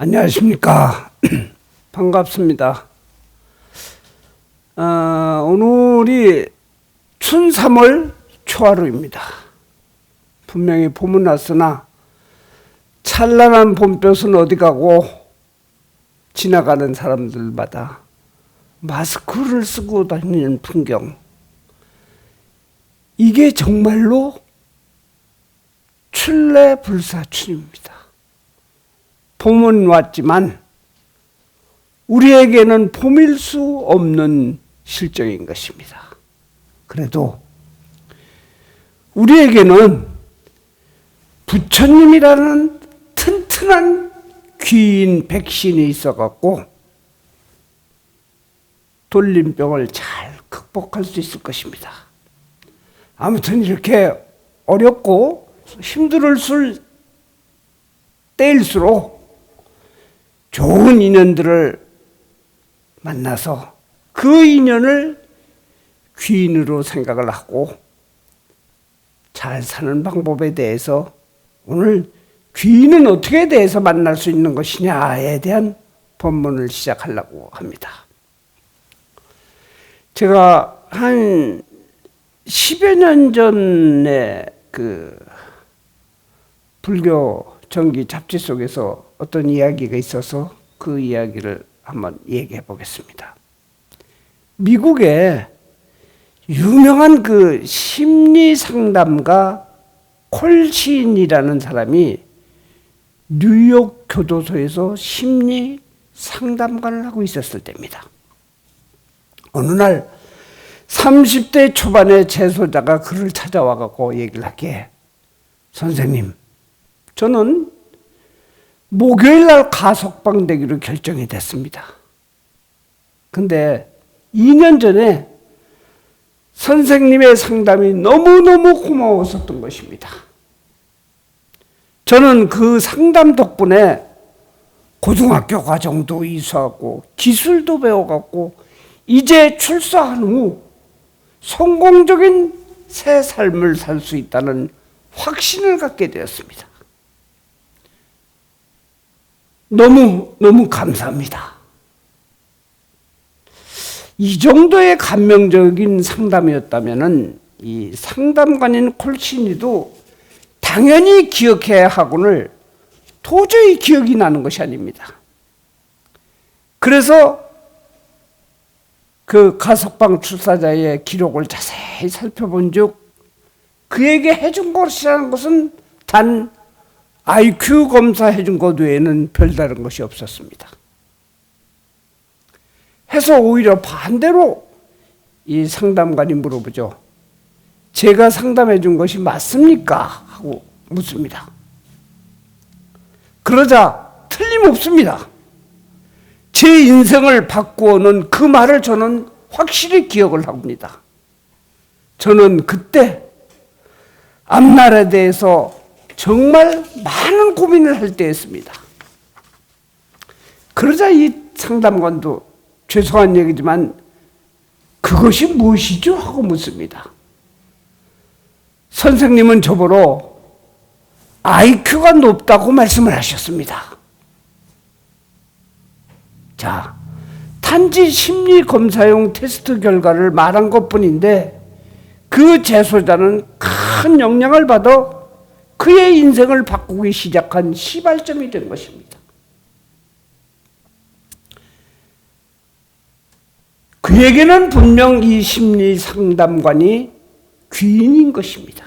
안녕하십니까. 반갑습니다. 오늘이 춘3월 초하루입니다. 분명히 봄은 왔으나 찬란한 봄볕은 어디 가고 지나가는 사람들마다 마스크를 쓰고 다니는 풍경, 이게 정말로 출래불사춘입니다. 봄은 왔지만 우리에게는 봄일 수 없는 실정인 것입니다. 그래도 우리에게는 부처님이라는 튼튼한 귀인 백신이 있어갖고 돌림병을 잘 극복할 수 있을 것입니다. 아무튼 이렇게 어렵고 힘들 때일수록 좋은 인연들을 만나서 그 인연을 귀인으로 생각을 하고 잘 사는 방법에 대해서 오늘 귀인은 어떻게 대해서 만날 수 있는 것이냐에 대한 본문을 시작하려고 합니다. 제가 한 10여 년 전에 그 불교 정기 잡지 속에서 어떤 이야기가 있어서 그 이야기를 한번 얘기해 보겠습니다. 미국에 유명한 그 심리 상담가 콜신이라는 사람이 뉴욕 교도소에서 심리 상담관을 하고 있었을 때입니다. 어느 날 30대 초반의 재소자가 그를 찾아와 갖고 얘기를 하기에, 선생님, 저는 목요일 날 가석방 되기로 결정이 됐습니다. 근데 2년 전에 선생님의 상담이 너무너무 고마웠었던 것입니다. 저는 그 상담 덕분에 고등학교 과정도 이수하고 기술도 배워갖고 이제 출소한 후 성공적인 새 삶을 살 수 있다는 확신을 갖게 되었습니다. 너무 감사합니다. 이 정도의 감명적인 상담이었다면은 이 상담관인 콜신이도 당연히 기억해야 하고는 도저히 기억이 나는 것이 아닙니다. 그래서 그 가석방 출사자의 기록을 자세히 살펴본 즉 그에게 해준 것이라는 것은 단 IQ 검사 해준 것 외에는 별다른 것이 없었습니다. 해서 오히려 반대로 이 상담관이 물어보죠. 제가 상담해 준 것이 맞습니까? 하고 묻습니다. 그러자 틀림없습니다. 제 인생을 바꾸어놓은 그 말을 저는 확실히 기억을 합니다. 저는 그때 앞날에 대해서 정말 많은 고민을 할 때였습니다. 그러자 이 상담관도 죄송한 얘기지만 그것이 무엇이죠? 하고 묻습니다. 선생님은 저보러 IQ가 높다고 말씀을 하셨습니다. 자, 단지 심리검사용 테스트 결과를 말한 것뿐인데 그 재소자는 큰 영향을 받아 그의 인생을 바꾸기 시작한 시발점이 된 것입니다. 그에게는 분명 이 심리 상담관이 귀인인 것입니다.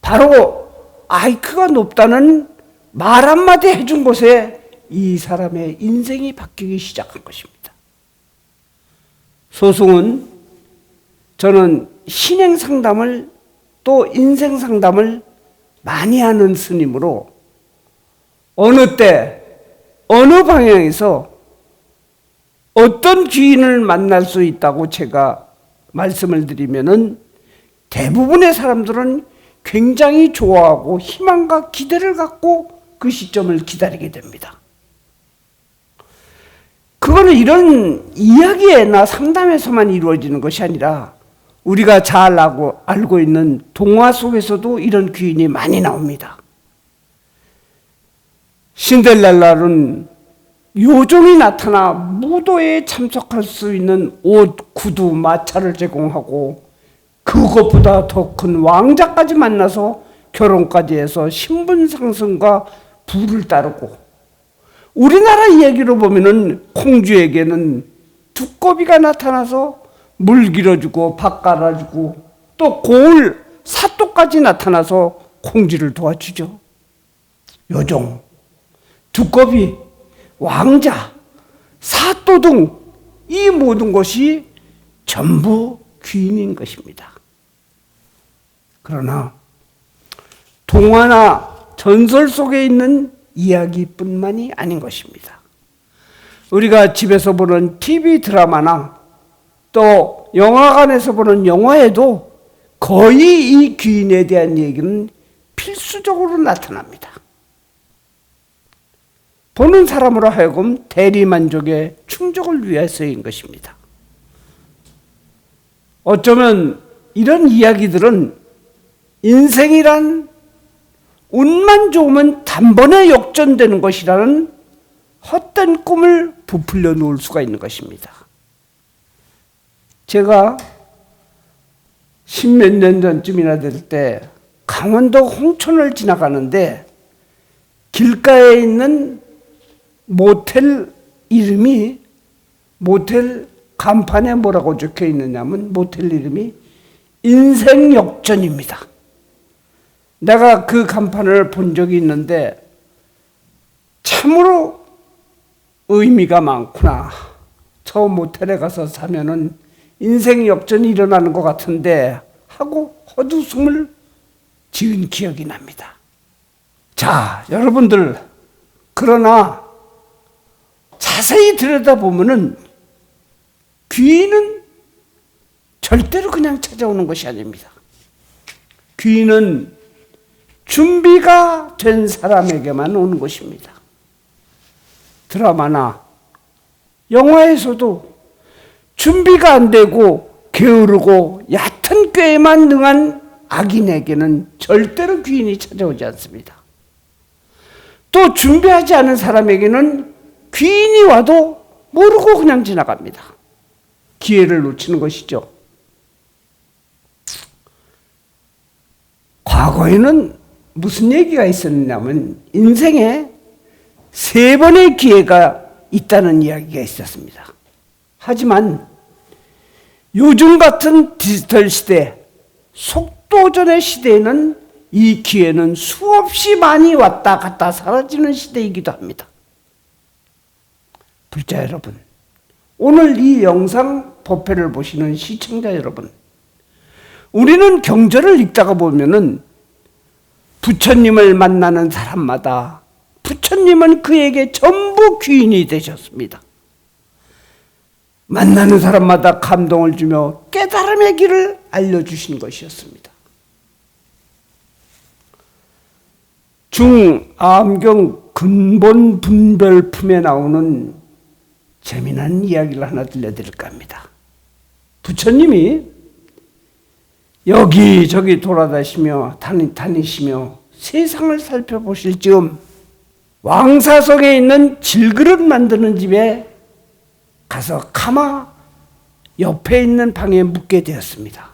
바로 IQ가 높다는 말 한마디 해준 곳에 이 사람의 인생이 바뀌기 시작한 것입니다. 소승은 저는 신행 상담을 또 인생 상담을 많이 하는 스님으로 어느 때 어느 방향에서 어떤 귀인을 만날 수 있다고 제가 말씀을 드리면은 대부분의 사람들은 굉장히 좋아하고 희망과 기대를 갖고 그 시점을 기다리게 됩니다. 그거는 이런 이야기나 상담에서만 이루어지는 것이 아니라 우리가 잘 알고 있는 동화 속에서도 이런 귀인이 많이 나옵니다. 신데렐라는 요정이 나타나 무도에 참석할 수 있는 옷, 구두, 마차를 제공하고 그것보다 더 큰 왕자까지 만나서 결혼까지 해서 신분 상승과 부를 따르고, 우리나라 이야기로 보면은 공주에게는 두꺼비가 나타나서 물 길어주고 밥 갈아주고 또 고을 사또까지 나타나서 공주를 도와주죠. 요정, 두꺼비, 왕자, 사또 등 이 모든 것이 전부 귀인인 것입니다. 그러나 동화나 전설 속에 있는 이야기뿐만이 아닌 것입니다. 우리가 집에서 보는 TV 드라마나 또 영화관에서 보는 영화에도 거의 이 귀인에 대한 얘기는 필수적으로 나타납니다. 보는 사람으로 하여금 대리만족의 충족을 위해서인 것입니다. 어쩌면 이런 이야기들은 인생이란 운만 좋으면 단번에 역전되는 것이라는 헛된 꿈을 부풀려 놓을 수가 있는 것입니다. 제가 10몇 년 전쯤이나 될 때 강원도 홍천을 지나가는데 길가에 있는 모텔 이름이, 모텔 간판에 뭐라고 적혀 있느냐면 모텔 이름이 인생역전입니다. 내가 그 간판을 본 적이 있는데 참으로 의미가 많구나. 저 모텔에 가서 사면은 인생 역전이 일어나는 것 같은데 하고 헛웃음을 지은 기억이 납니다. 자, 여러분들, 그러나 자세히 들여다보면은 귀인은 절대로 그냥 찾아오는 것이 아닙니다. 귀인은 준비가 된 사람에게만 오는 것입니다. 드라마나 영화에서도 준비가 안 되고 게으르고 얕은 꾀에만 능한 악인에게는 절대로 귀인이 찾아오지 않습니다. 또 준비하지 않은 사람에게는 귀인이 와도 모르고 그냥 지나갑니다. 기회를 놓치는 것이죠. 과거에는 무슨 얘기가 있었냐면 인생에 3번의 기회가 있다는 이야기가 있었습니다. 하지만 요즘 같은 디지털 시대, 속도전의 시대에는 이 기회는 수없이 많이 왔다 갔다 사라지는 시대이기도 합니다. 불자 여러분, 오늘 이 영상 법회를 보시는 시청자 여러분, 우리는 경전을 읽다가 보면은 부처님을 만나는 사람마다 부처님은 그에게 전부 귀인이 되셨습니다. 만나는 사람마다 감동을 주며 깨달음의 길을 알려주신 것이었습니다. 중암경 근본 분별품에 나오는 재미난 이야기를 하나 들려드릴까 합니다. 부처님이 여기저기 돌아다니시며 다니시며 세상을 살펴보실 즈음 왕사성에 있는 질그릇 만드는 집에 가서 가마 옆에 있는 방에 묵게 되었습니다.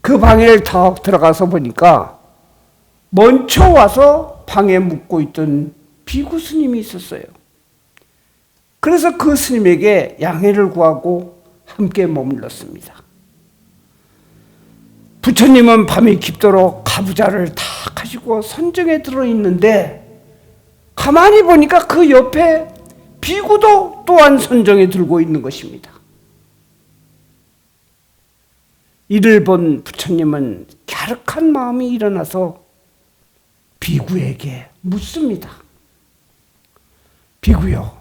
그 방에 턱 들어가서 보니까 먼저 와서 방에 묵고 있던 비구 스님이 있었어요. 그래서 그 스님에게 양해를 구하고 함께 머물렀습니다. 부처님은 밤이 깊도록 가부좌를 다 가지고 선정에 들어있는데 가만히 보니까 그 옆에 비구도 또한 선정에 들고 있는 것입니다. 이를 본 부처님은 갸륵한 마음이 일어나서 비구에게 묻습니다. 비구요,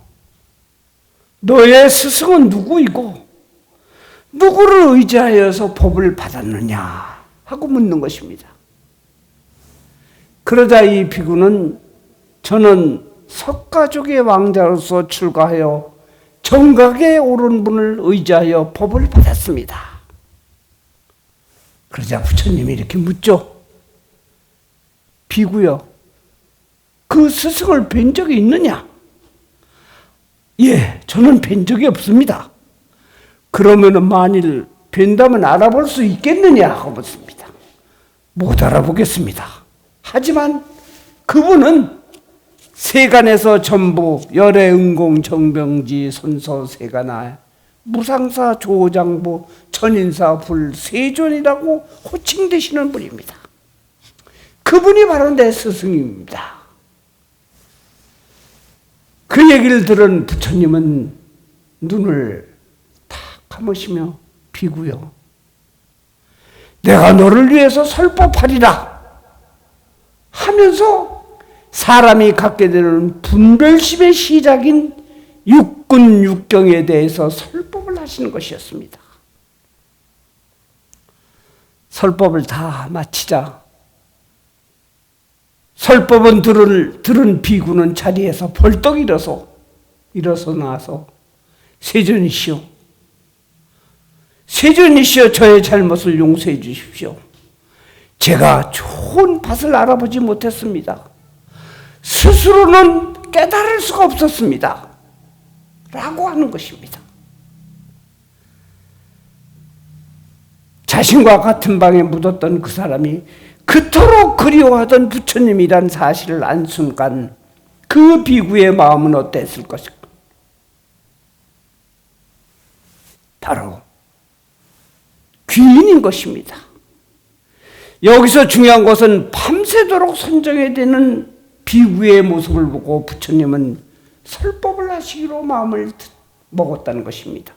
너의 스승은 누구이고 누구를 의지하여서 법을 받았느냐 하고 묻는 것입니다. 그러자 이 비구는 저는 석가족의 왕자로서 출가하여 정각에 오른 분을 의지하여 법을 받았습니다. 그러자 부처님이 이렇게 묻죠. 비구여, 그 스승을 뵌 적이 있느냐? 예, 저는 뵌 적이 없습니다. 그러면은 만일 뵌다면 알아볼 수 있겠느냐 하고 묻습니다. 못 알아보겠습니다. 하지만 그분은 세간에서 전부 열애응공 정병지 선서 세간하 무상사 조장부 천인사 불 세존이라고 호칭되시는 분입니다. 그분이 바로 내 스승입니다. 그 얘기를 들은 부처님은 눈을 탁 감으시며 비구여, 내가 너를 위해서 설법하리라 하면서 사람이 갖게 되는 분별심의 시작인 육군 육경에 대해서 설법을 하시는 것이었습니다. 설법을 다 마치자 설법은 들은 비구는 자리에서 벌떡 일어서 나와서 세존이시여, 세존이시여, 저의 잘못을 용서해 주십시오. 제가 좋은 밭을 알아보지 못했습니다. 스스로는 깨달을 수가 없었습니다. 라고 하는 것입니다. 자신과 같은 방에 묻었던 그 사람이 그토록 그리워하던 부처님이란 사실을 안 순간 그 비구의 마음은 어땠을 것일까? 바로 귀인인 것입니다. 여기서 중요한 것은 밤새도록 선정해야 되는 비구의 모습을 보고 부처님은 설법을 하시기로 마음을 먹었다는 것입니다.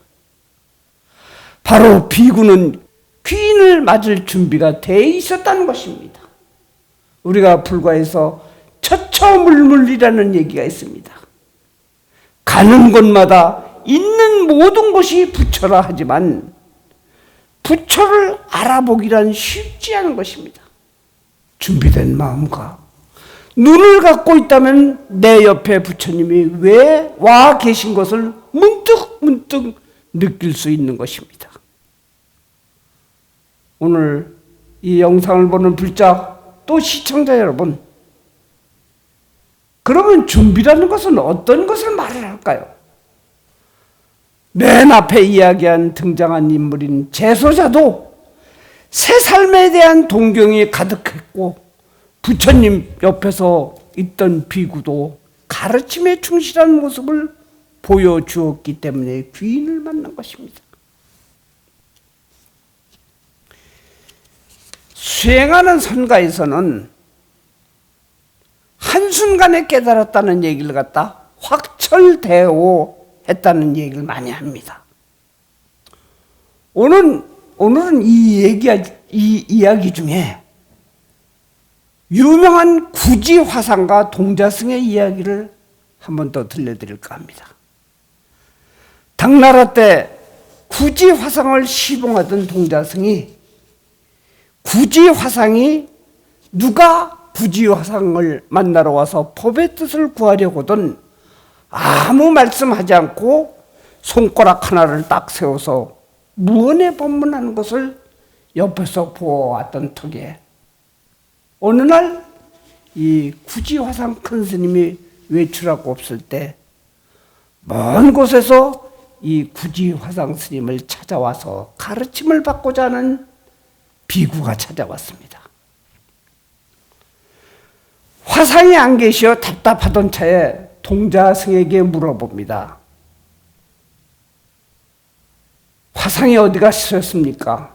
바로 비구는 귀인을 맞을 준비가 돼 있었다는 것입니다. 우리가 불가에서 처처물물이라는 얘기가 있습니다. 가는 곳마다 있는 모든 것이 부처라 하지만 부처를 알아보기란 쉽지 않은 것입니다. 준비된 마음과 눈을 갖고 있다면 내 옆에 부처님이 왜 와 계신 것을 문득 느낄 수 있는 것입니다. 오늘 이 영상을 보는 불작 또 시청자 여러분, 그러면 준비라는 것은 어떤 것을 말을 할까요? 맨 앞에 이야기한 등장한 인물인 제소자도 새 삶에 대한 동경이 가득했고 부처님 옆에서 있던 비구도 가르침에 충실한 모습을 보여주었기 때문에 귀인을 만난 것입니다. 수행하는 선가에서는 한순간에 깨달았다는 얘기를 갖다 확철대오 했다는 얘기를 많이 합니다. 오늘은 이 이야기 중에 유명한 구지화상과 동자승의 이야기를 한 번 더 들려드릴까 합니다. 당나라 때 구지화상을 시봉하던 동자승이 구지화상이 누가 구지화상을 만나러 와서 법의 뜻을 구하려거든 아무 말씀하지 않고 손가락 하나를 딱 세워서 무언의 법문하는 것을 옆에서 보아왔던 턱에 어느 날 이 구지화상 큰 스님이 외출하고 없을 때 먼 곳에서 이 구지화상 스님을 찾아와서 가르침을 받고자 하는 비구가 찾아왔습니다. 화상이 안 계시어 답답하던 차에 동자승에게 물어봅니다. 화상이 어디 가셨습니까?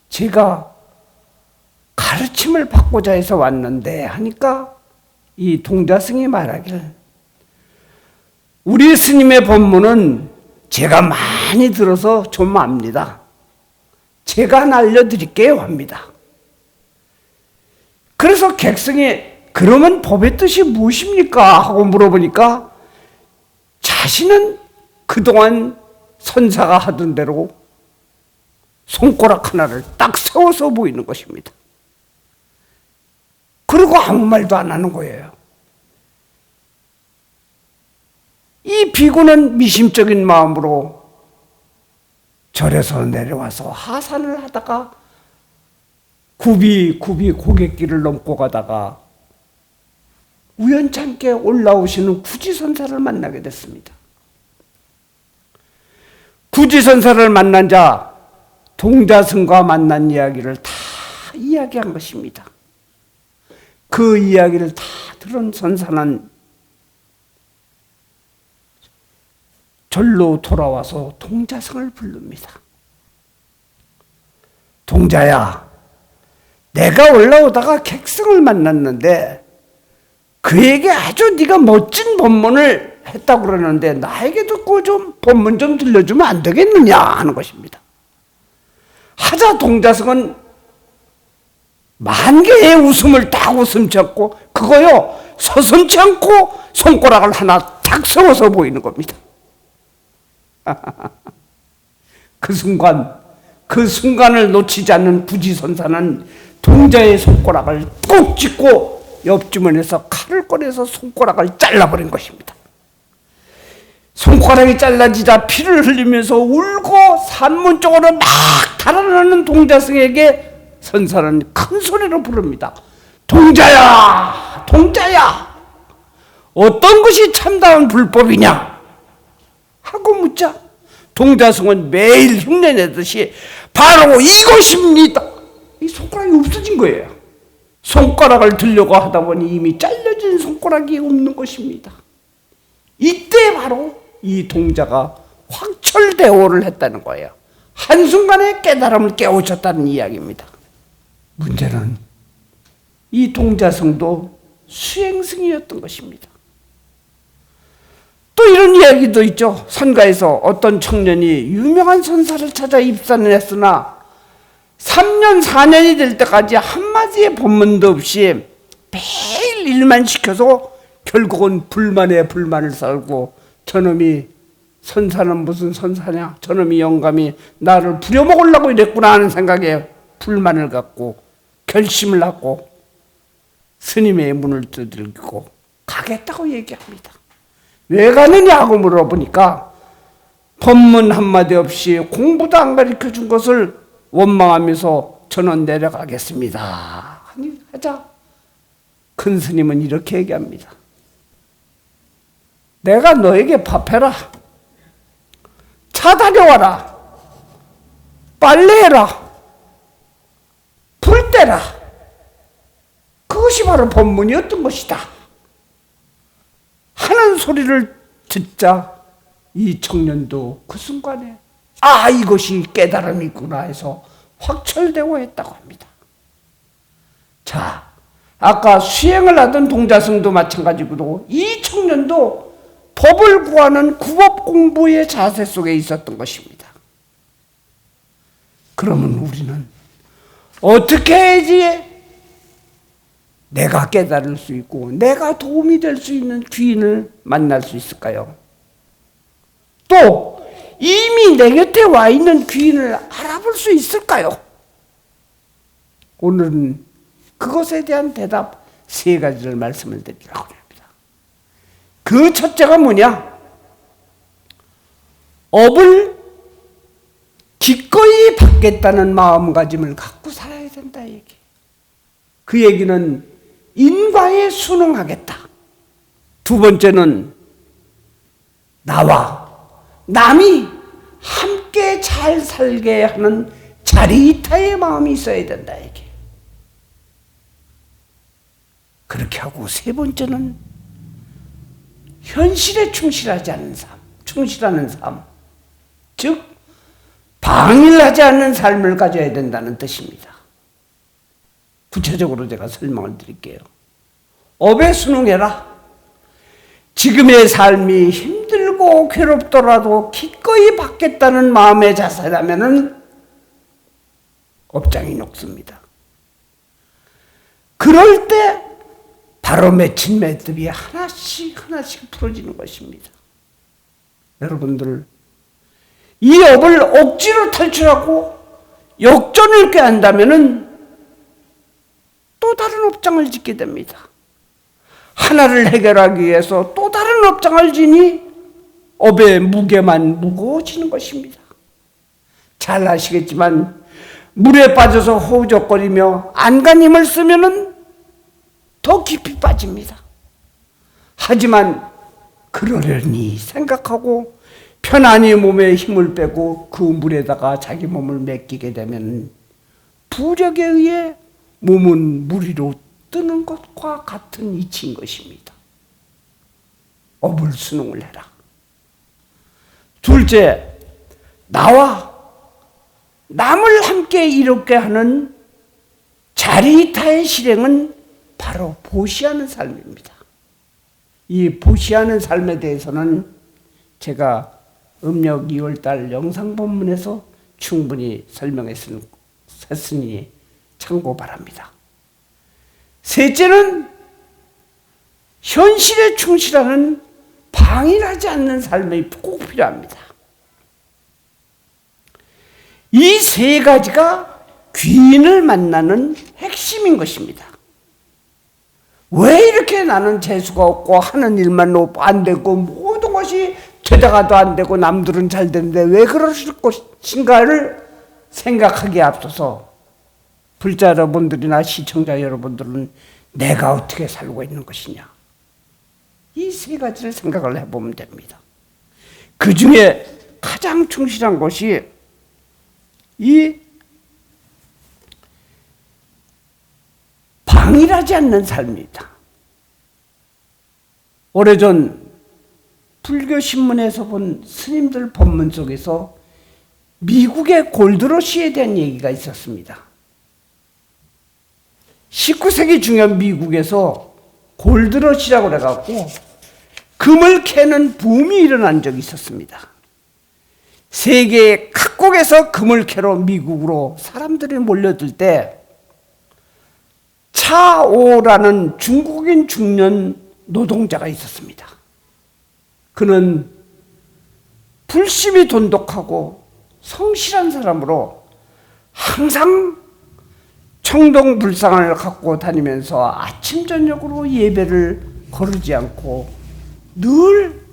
제가 가르침을 받고자 해서 왔는데 하니까 이 동자승이 말하길 우리 스님의 법문은 제가 많이 들어서 좀 압니다. 제가 하나 알려드릴게요 합니다. 그래서 객승이 그러면 법의 뜻이 무엇입니까? 하고 물어보니까 자신은 그동안 선사가 하던 대로 손가락 하나를 딱 세워서 보이는 것입니다. 그리고 아무 말도 안 하는 거예요. 이 비구는 미심적인 마음으로 절에서 내려와서 하산을 하다가 굽이 고갯길을 넘고 가다가 우연찮게 올라오시는 구지선사를 만나게 됐습니다. 구지선사를 만난 자 동자승과 만난 이야기를 다 이야기한 것입니다. 그 이야기를 다 들은 선사는 절로 돌아와서 동자승을 부릅니다. 동자야, 내가 올라오다가 객승을 만났는데 그에게 아주 네가 멋진 법문을 했다고 그러는데 나에게도 그 좀 법문 좀 들려주면 안 되겠느냐 하는 것입니다. 하자 동자승은 만개의 웃음을 딱 웃음쳤고 그거요 서슴지 않고 손가락을 하나 탁 세워서 보이는 겁니다. 그 순간을 놓치지 않는 구지선사는 동자의 손가락을 꼭 쥐고 옆주머니에서 칼을 꺼내서 손가락을 잘라버린 것입니다. 손가락이 잘라지자 피를 흘리면서 울고 산문 쪽으로 막 달아나는 동자승에게 선사는 큰 소리로 부릅니다. 동자야, 동자야, 어떤 것이 참다운 불법이냐 하고 묻자 동자승은 매일 흉내내듯이 바로 이것입니다. 이 손가락이 없어진 거예요. 손가락을 들려고 하다 보니 이미 잘려진 손가락이 없는 것입니다. 이때 바로 이 동자가 확철대오를 했다는 거예요. 한순간에 깨달음을 깨우쳤다는 이야기입니다. 문제는 이 동자승도 수행승이었던 것입니다. 또 이런 이야기도 있죠. 선가에서 어떤 청년이 유명한 선사를 찾아 입산을 했으나 3년 4년이 될 때까지 한마디의 법문도 없이 매일 일만 시켜서 결국은 불만에 불만을 쌓고 저놈이 선사는 무슨 선사냐, 저놈이 영감이 나를 부려먹으려고 이랬구나 하는 생각에 불만을 갖고 결심을 하고 스님의 문을 두들기고 가겠다고 얘기합니다. 왜 가느냐 하고 물어보니까 법문 한마디 없이 공부도 안 가르쳐준 것을 원망하면서 저는 내려가겠습니다 하자 큰 스님은 이렇게 얘기합니다. 내가 너에게 밥해라, 차 다려와라, 빨래해라, 불 떼라, 그것이 바로 법문이었던 것이다 하는 소리를 듣자 이 청년도 그 순간에 아, 이것이 깨달음이구나 해서 확철되고 했다고 합니다. 자, 아까 수행을 하던 동자승도 마찬가지고 이 청년도 법을 구하는 구법 공부의 자세 속에 있었던 것입니다. 그러면 우리는 어떻게 해야지 내가 깨달을 수 있고 내가 도움이 될 수 있는 귀인을 만날 수 있을까요? 또 이미 내 곁에 와 있는 귀인을 알아볼 수 있을까요? 오늘은 그것에 대한 대답 3가지를 말씀을 드리려고 합니다. 그 첫째가 뭐냐? 업을 기꺼이 받겠다는 마음가짐을 갖고 살아야 된다 얘기. 그 얘기는 인과에 순응하겠다. 두 번째는 나와 남이 함께 잘 살게 하는 자리이타의 마음이 있어야 된다 얘기. 그렇게 하고 세 번째는 현실에 충실하지 않는 삶, 충실하는 삶, 즉 방일하지 않는 삶을 가져야 된다는 뜻입니다. 구체적으로 제가 설명을 드릴게요. 업에 순응해라. 지금의 삶이 힘들고 괴롭더라도 기꺼이 받겠다는 마음의 자세라면은 업장이 녹습니다. 그럴 때 바로 맺힌 맷듭이 하나씩 풀어지는 것입니다. 여러분들, 이 업을 억지로 탈출하고 역전을 꾀한다면은 또 다른 업장을 짓게 됩니다. 하나를 해결하기 위해서 또 다른 업장을 지니 업의 무게만 무거워지는 것입니다. 잘 아시겠지만 물에 빠져서 허우적거리며 안간힘을 쓰면은 더 깊이 빠집니다. 하지만 그러려니 생각하고 편안히 몸에 힘을 빼고 그 물에다가 자기 몸을 맡기게 되면 부력에 의해 몸은 물 위로 뜨는 것과 같은 이치인 것입니다. 업을 순응을 해라. 둘째, 나와 남을 함께 이롭게 하는 자리이타의 실행은 바로 보시하는 삶입니다. 이 보시하는 삶에 대해서는 제가 음력 2월달 영상본문에서 충분히 설명했으니 참고 바랍니다. 셋째는 현실에 충실하는 방일하지 않는 삶이 꼭 필요합니다. 이 3가지가 귀인을 만나는 핵심인 것입니다. 왜 이렇게 나는 재수가 없고 하는 일만 안 되고 모든 것이 되다가도 안 되고 남들은 잘 되는데 왜 그러실 것인가를 생각하기에 앞서서 불자 여러분들이나 시청자 여러분들은 내가 어떻게 살고 있는 것이냐, 이 세 가지를 생각을 해보면 됩니다. 그 중에 가장 충실한 것이 이 방일하지 않는 삶입니다. 오래전 불교 신문에서 본 스님들 법문 속에서 미국의 골드러시에 대한 얘기가 있었습니다. 19세기 중요한 미국에서 골드러시라고 해갖고 금을 캐는 붐이 일어난 적이 있었습니다. 세계 각국에서 금을 캐러 미국으로 사람들이 몰려들 때 차오라는 중국인 중년 노동자가 있었습니다. 그는 불심이 돈독하고 성실한 사람으로 항상 청동불상을 갖고 다니면서 아침 저녁으로 예배를 거르지 않고 늘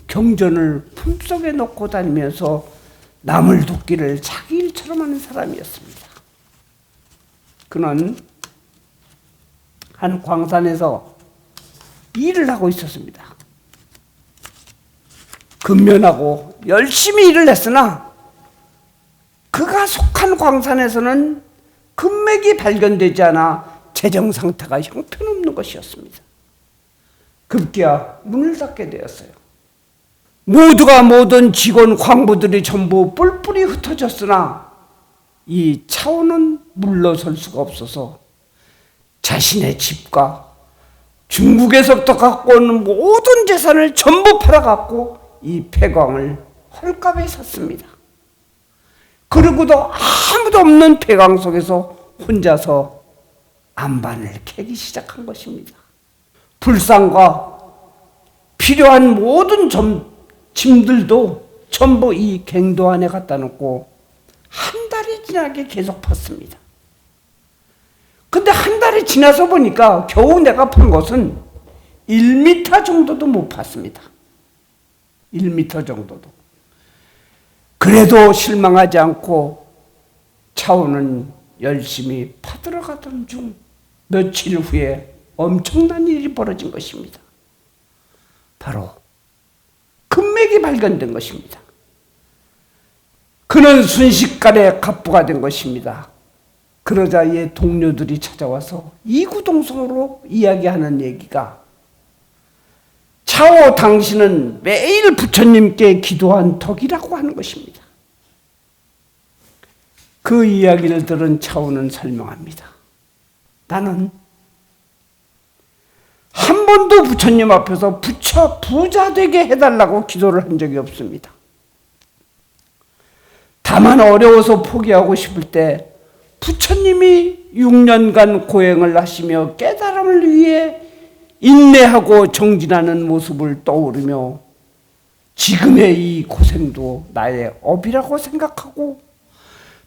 경전을 품속에 넣고 다니면서 남을 돕기를 자기 일처럼 하는 사람이었습니다. 그는 한 광산에서 일을 하고 있었습니다. 근면하고 열심히 일을 했으나 그가 속한 광산에서는 금맥이 발견되지 않아 재정 상태가 형편없는 것이었습니다. 급기야 문을 닫게 되었어요. 모든 직원 광부들이 전부 뿔뿔이 흩어졌으나 이 차오는 물러설 수가 없어서 자신의 집과 중국에서부터 갖고 온 모든 재산을 전부 팔아갖고 이 폐광을 헐값에 샀습니다. 그리고도 아무도 없는 폐광 속에서 혼자서 안반을 캐기 시작한 것입니다. 불상과 필요한 모든 짐들도 전부 이 갱도 안에 갖다 놓고 한 달이 지나게 계속 팠습니다. 근데 한 달이 지나서 보니까 겨우 내가 판 것은 1m 정도도 못 팠습니다. 1m 정도도. 그래도 실망하지 않고 차오는 열심히 파들어가던 중 며칠 후에 엄청난 일이 벌어진 것입니다. 바로 금맥이 발견된 것입니다. 그는 순식간에 갑부가 된 것입니다. 그러자 이 동료들이 찾아와서 이구동성으로 이야기하는 얘기가 차오 당신은 매일 부처님께 기도한 덕이라고 하는 것입니다. 그 이야기를 들은 차오는 설명합니다. 나는 한 번도 부처님 앞에서 부자 되게 해달라고 기도를 한 적이 없습니다. 다만 어려워서 포기하고 싶을 때 부처님이 6년간 고행을 하시며 깨달음을 위해 인내하고 정진하는 모습을 떠오르며 지금의 이 고생도 나의 업이라고 생각하고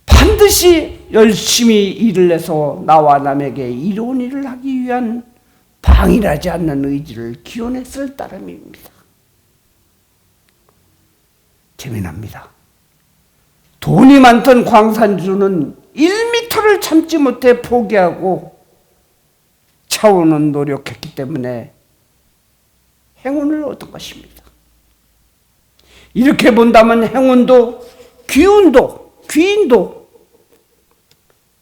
반드시 열심히 일을 해서 나와 남에게 이로운 일을 하기 위한 방일하지 않는 의지를 기원했을 따름입니다. 재미납니다. 돈이 많던 광산주는 1m를 참지 못해 포기하고 차오는 노력했기 때문에 행운을 얻은 것입니다. 이렇게 본다면 행운도 귀운도 귀인도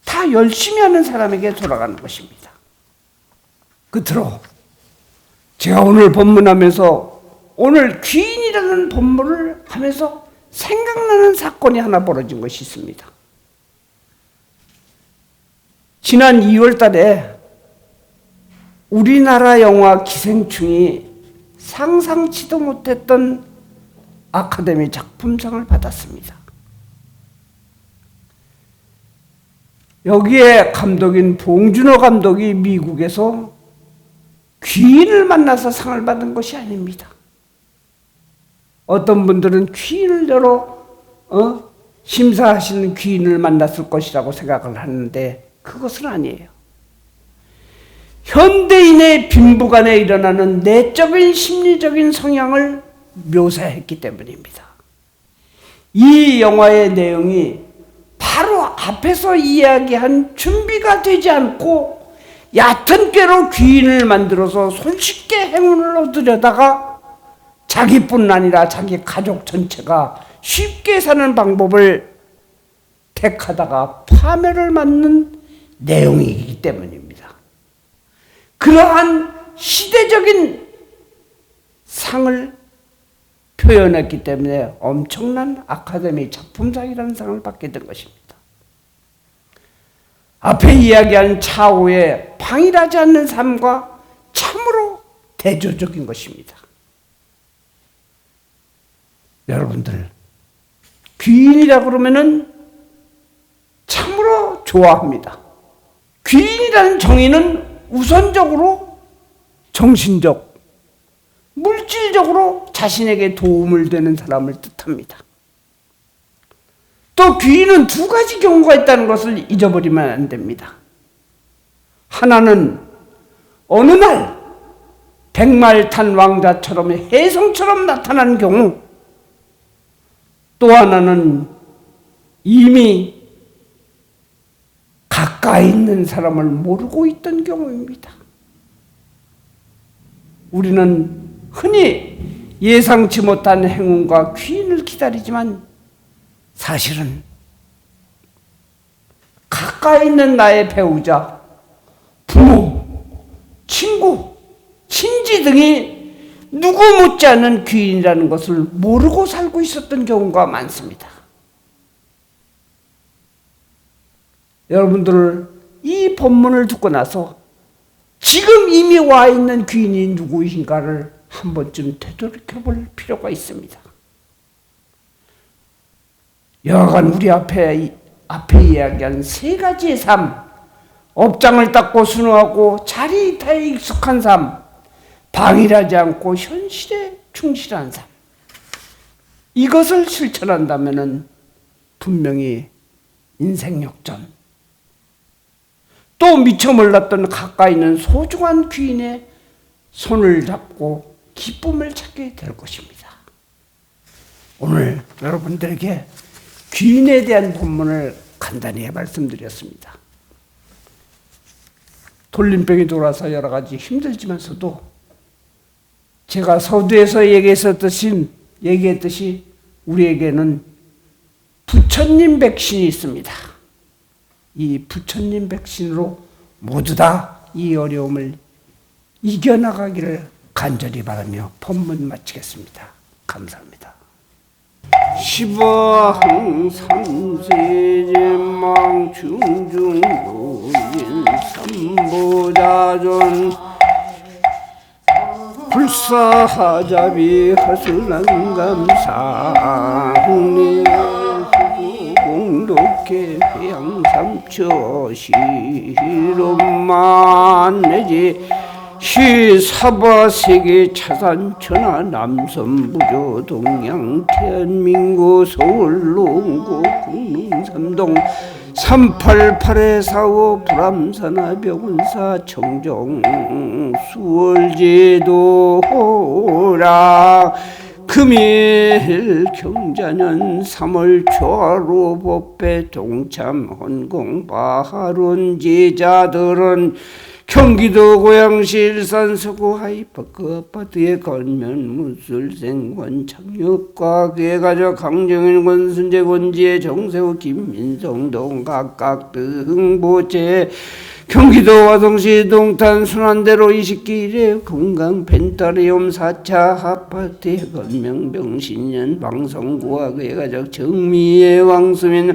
다 열심히 하는 사람에게 돌아가는 것입니다. 끝으로 제가 오늘 법문하면서 오늘 귀인이라는 법문을 하면서 생각나는 사건이 하나 벌어진 것이 있습니다. 지난 2월 달에 우리나라 영화 기생충이 상상치도 못했던 아카데미 작품상을 받았습니다. 여기에 감독인 봉준호 감독이 미국에서 귀인을 만나서 상을 받은 것이 아닙니다. 어떤 분들은 귀인을 여러 심사하시는 귀인을 만났을 것이라고 생각을 하는데 그것은 아니에요. 현대인의 빈부간에 일어나는 내적인 심리적인 성향을 묘사했기 때문입니다. 이 영화의 내용이 바로 앞에서 이야기한 준비가 되지 않고 얕은 꾀로 귀인을 만들어서 손쉽게 행운을 얻으려다가 자기뿐 아니라 자기 가족 전체가 쉽게 사는 방법을 택하다가 파멸을 맞는 내용이기 때문입니다. 그러한 시대적인 상을 표현했기 때문에 엄청난 아카데미 작품상이라는 상을 받게 된 것입니다. 앞에 이야기한 차후의 방일하지 않는 삶과 참으로 대조적인 것입니다. 여러분들, 귀인이라 그러면은 참으로 좋아합니다. 귀인이라는 정의는 우선적으로 정신적, 물질적으로 자신에게 도움을 되는 사람을 뜻합니다. 또 귀인은 두 가지 경우가 있다는 것을 잊어버리면 안 됩니다. 하나는 어느 날 백마를 탄 왕자처럼 혜성처럼 나타난 경우, 또 하나는 이미 가까이 있는 사람을 모르고 있던 경우입니다. 우리는 흔히 예상치 못한 행운과 귀인을 기다리지만 사실은 가까이 있는 나의 배우자, 부모, 친구, 친지 등이 누구 못지않은 귀인이라는 것을 모르고 살고 있었던 경우가 많습니다. 여러분들, 이 본문을 듣고 나서 지금 이미 와 있는 귀인이 누구인가를 한 번쯤 되돌이켜 볼 필요가 있습니다. 여하간 우리 앞에 이야기한 세 가지의 삶, 업장을 닦고 순응하고 자리타에 익숙한 삶, 방일하지 않고 현실에 충실한 삶, 이것을 실천한다면 분명히 인생 역전, 또 미처 몰랐던 가까이 있는 소중한 귀인의 손을 잡고 기쁨을 찾게 될 것입니다. 오늘 여러분들에게 귀인에 대한 본문을 간단히 말씀드렸습니다. 돌림병이 돌아서 여러 가지 힘들지만서도 제가 서두에서 얘기했듯이 우리에게는 부처님 백신이 있습니다. 이 부처님 백신으로 모두 다 이 어려움을 이겨나가기를 간절히 바라며 본문 마치겠습니다. 감사합니다. 시바항삼세제망 중중노인 삼보자존 불사하자비 하슬랑감상리 공독해 양삼처 시롬만 내지 시사바세계 차산천하 남선부조 동양 태안민구 서울 농구 국릉삼동 388-45 불암산하 병원사 청정 수월제도라 금일 경자년 3월 초하루 법배 동참 헌공 바하론 제자들은 경기도 고양시 일산 서구 하이파크 아파트의 건면 무술생관 창육과 그의 가족 강정인 권순재 권지혜 정세호 김민성동 각각 등보채 경기도 화성시 동탄 순환대로 20기 1회 건강 펜타리움 4차 아파트의 건명 병신년 방송구와 그의 가족 정미애 왕수민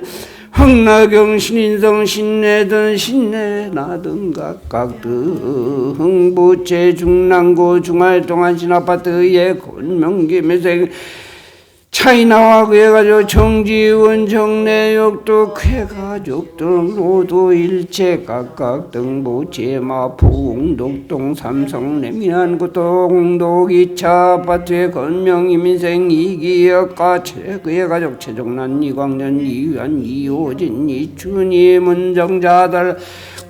황나경 신인성 신내든 신내나 등 각각 등부채 중랑구 중활동안 신아파트의 건명김혜생 차이나와 그의 가족 정지원 정내역도 그의 가족 등 모두 일체 각각 등부채 마포 공덕동 삼성 레미안구도 공덕 2차 아파트의 건명 이민생 이기혁과 그의 가족 최정란 이광년 이유한 이호진 이춘희 문정자들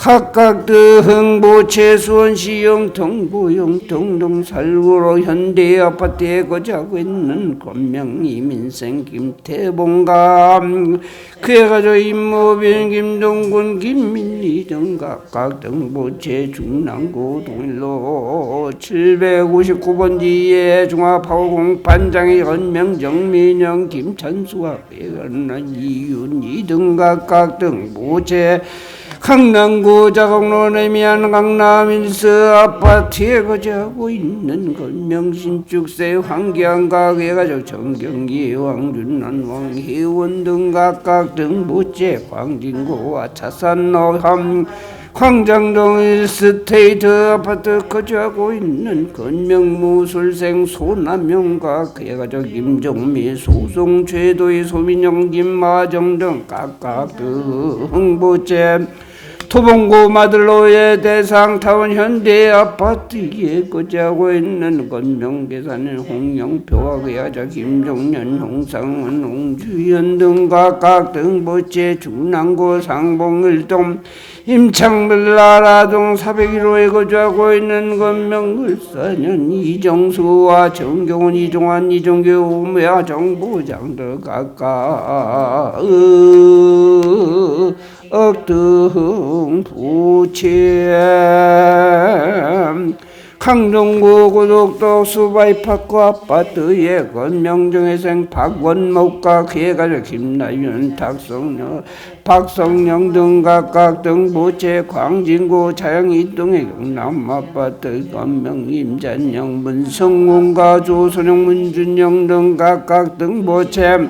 각각 등보채 수원시 영통 부영 등등 살구로 현대 아파트에 거주하고 있는 권명희 민생 김태봉감 그에 가족 임모빈 김동군 김민리 등 각각 등보채 중랑구 동일로 759번지에 중화파고공 반장의 연명 정민영 김찬수와 배건란 이윤희 등 각각 등보채 강남구 자곡로에 미안 강남일스 아파트에 거주하고 있는 건명신축세 황기안가게 가족 정경기 왕준난 왕희원 등 각각 등보채 광진구와 차산노함 광장동 일스테이트 아파트 거주하고 있는 건명무술생 소남영과 그의 가족 김종미 소송죄도의 소민영 김마정 등 각각 등보채 토봉구 마들로의 대상타운 현대 아파트에 거주하고 있는 건명계산의 홍영표와 그의 가족 김종년 홍상은 홍주현 등 각각 등보채 중랑구 상봉일동 임창빌라라동 401호에 거주하고 있는 건명물사년 이정수와 정경훈 이종환 이종규 오무야 정부장 등 각각 등부채 강동구 고속도 수바이파크 아파트의 건명정회생 박원목과 그의 가족 김나윤 박성영 등 각각 등보채 광진구 자양이동의 경남 아파트 건명 임잔영 문성훈과 조선영 문준영 등 각각 등보채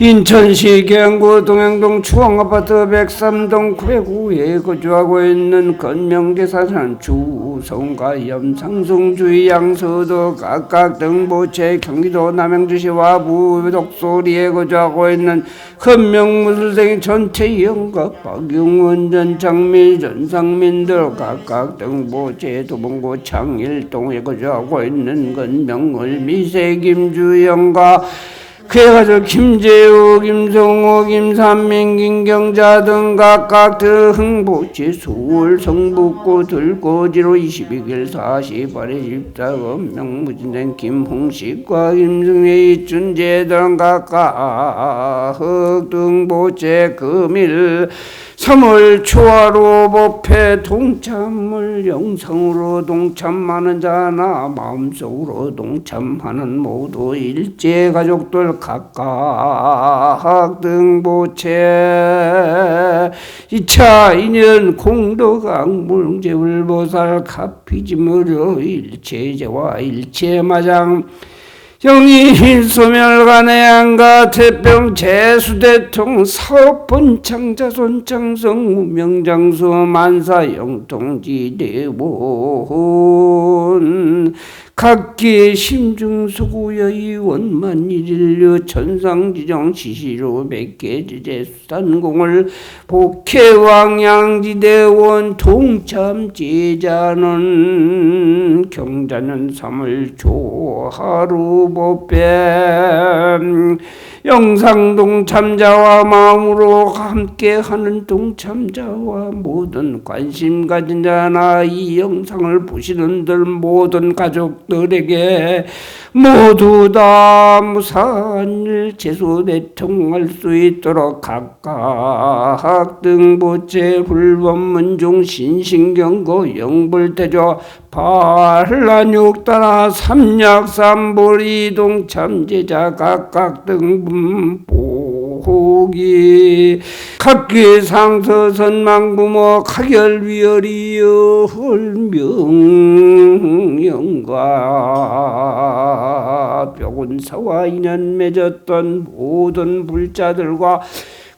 인천시 계양구 동양동 추왕아파트 103동 905에 거주하고 있는 건명계사산 주성과 염상승주의 양서도 각각 등보채 경기도 남양주시와 부독소리에 거주하고 있는 건명무술생 전태영과 박용원 전 장미 전상민들 각각 등보채 도봉구 창일동에 거주하고 있는 건명을미세 김주영과 그의 가족 김재우, 김성호, 김삼민, 김경자 등 각각 등보채 서울 성북구 들고지로 22길 48에 14건 명무진행 김홍식과 김승혜, 이춘재 등 각각 등보채 금일 3월 초하루 법회 동참을 영상으로 동참하는 자나 마음속으로 동참하는 모두 일제 가족들 각각 등보채 2차 인연 공덕악물 제불보살 가피지무려 일체제와 일체마장 영희 소멸간의 안가 태평 재수대통 사업본 창자손 창성 무명장수 만사 영통지대본 각기 심중수구여의 원만일인류 천상지정 시시로 백개지제 수단공을 복해왕양지대원 동참제자는 경자는 3월 초하루 법배 영상동 참자와 마음으로 함께하는 동참자와 모든 관심 가진 자나 이 영상을 보시는들 모든 가족들에게 모두 다 무사한 일 재수대통할 수 있도록 각각 등보채 훌범문중 신신경고 영불대조 반란육따라 삼약삼불 이동참제자 각각 등보기 각기 상서선망부모 가결위열이여 헐명영과 뼈군사와 인연 맺었던 모든 불자들과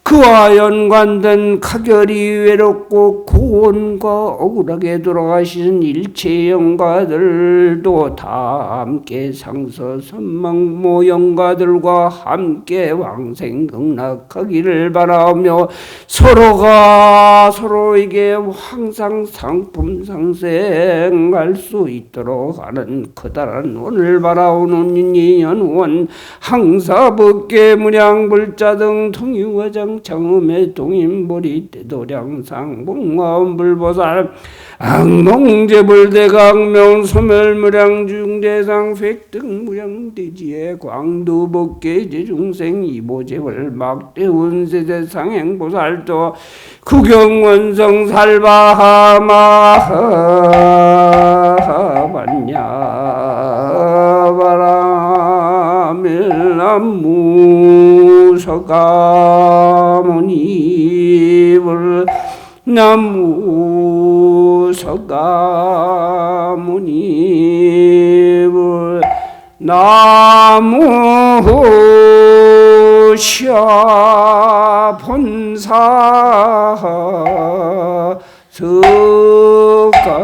그와 연관된 가결이 외롭고 고원과 억울하게 돌아가시는 일체 영가들도 다 함께 상서 선망모 영가들과 함께 왕생극락하기를 바라며 서로가 서로에게 항상 상품상생할 수 있도록 하는 커다란 원을 바라오는 인연원 항사법계 무량불자 등 통유화장 청음의 동인보리 때도량상 봉화엄불보살 악몽제불대각명 소멸무량중대상 획등무량대지의 광두법계제중생 이보제불 막대운세대상행보살도 구경원성 살바하마밀남무서가모니불 나무서가모니불 나무샤 본사 석가모니불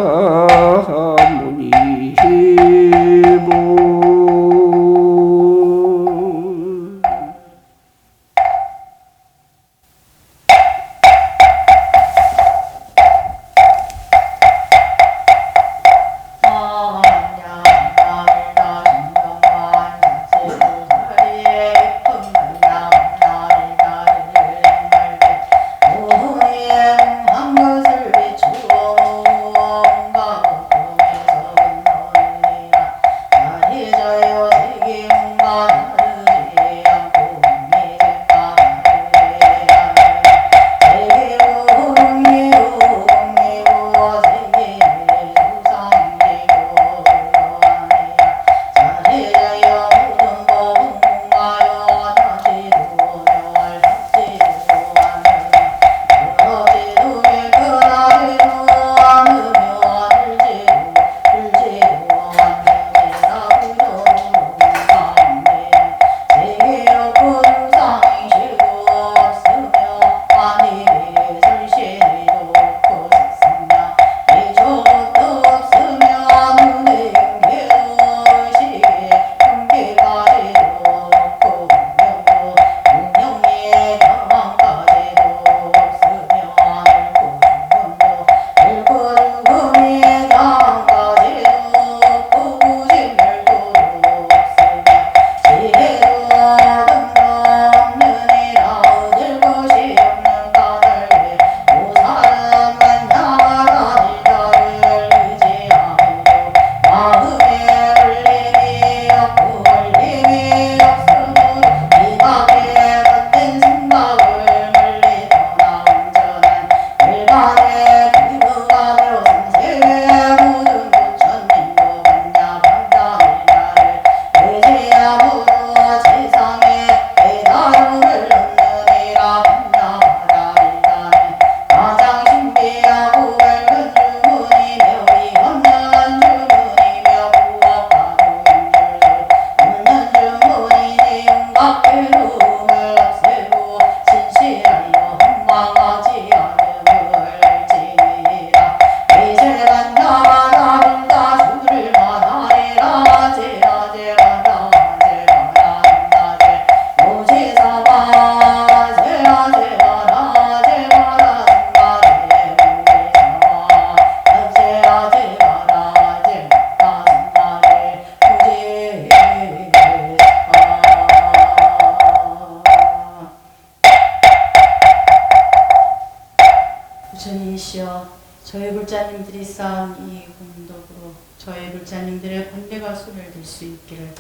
부처님이시여 저희 불자님들이 쌓은 이 공덕으로 저희 불자님들의 번뇌가 손을 들 수 있기를,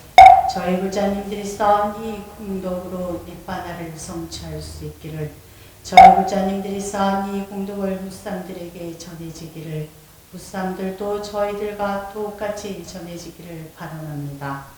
저희 불자님들이 쌓은 이 공덕으로 니바나를 성취할 수 있기를, 저희 불자님들이 쌓은 이 공덕을 무쌍들에게 전해지기를, 무쌍들도 저희들과 똑같이 전해지기를 바랍니다.